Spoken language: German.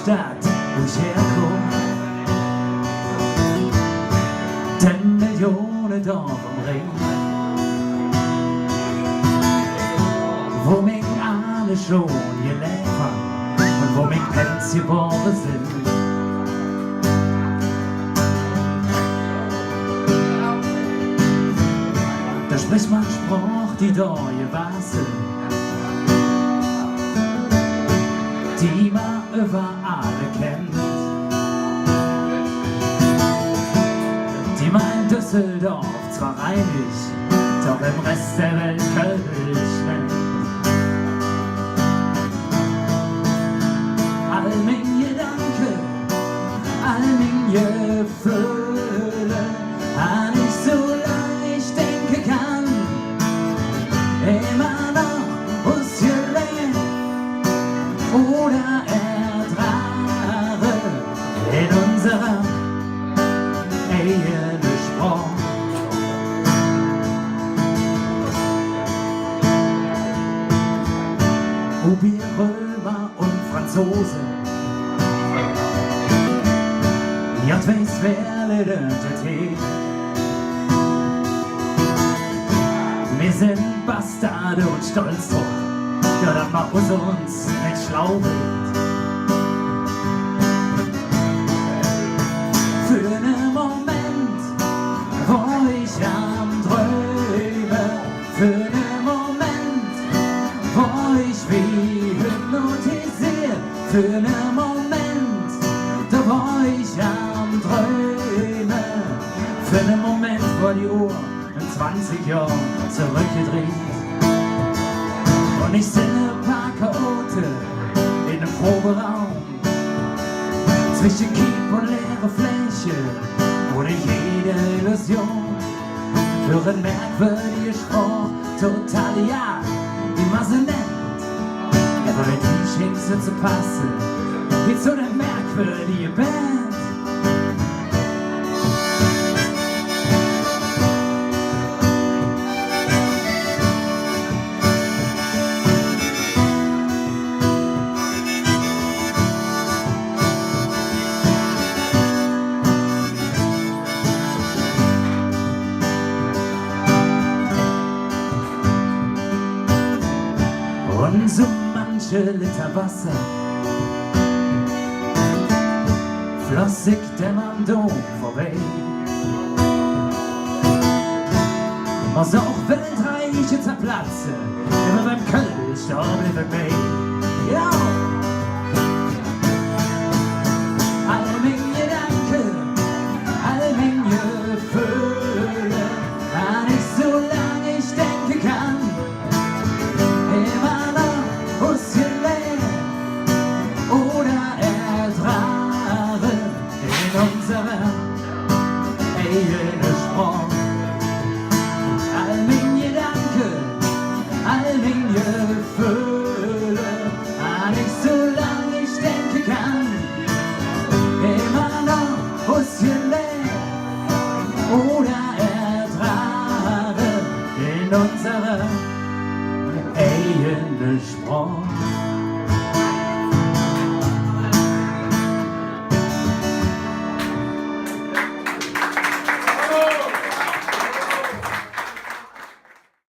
Stadt, wo ich herkomme. Denn Millionen Dorf umringen, wo mich alle schon gelebt haben und wo mich Pets geboren sind. Da spricht man Spruch, die da gewachsen, die man überall kennt, die man in Düsseldorf zwar reinig, doch im Rest der Welt Kölsch nennt. All mein Gedanke, all mein Gefühle, an ich so lang ich denke kann, immer noch ausgelegen oder ertrage in unserem eigenen Sprung. Ob ihr Römer und Franzosen, ja, weiß wer Identität. Wir sind Bastarde und stolz drauf, ja, das macht uns nicht schlau wird. Für einen Moment, wo ich am Träume, für einen Moment, wo ich wie hypnotisiert, für einen Moment, da wo ich am Träume, für einen Moment, wo die Uhr in 20 Jahren zurückgedreht und ich sehe ein paar Chaoten in einem Proberaum zwischen Kiep und leere Fläche, ohne jede Illusion, für ein merkwürdiger Spruch, total ja, wie man sie nennt, aber wenn die Schicksal zu passen, wie zu einer merkwürdigen Band. Und so manche Liter Wasser floss ich dem am Dom vorbei. Was auch Weltreiche zerplatzen, immer beim Kölsch, da blieb ich bei. Ja! All mein Gedanken, all mein Gefühle, an ich so lange ich denken kann, immer noch ausgelegt oder ertrage in unserem eigenen Sprung. All mein Gedanken, all mein Gefühle, an ich so lange ich denken kann, immer noch ausgelegt oder ertrage in unserem eigenen Sprung.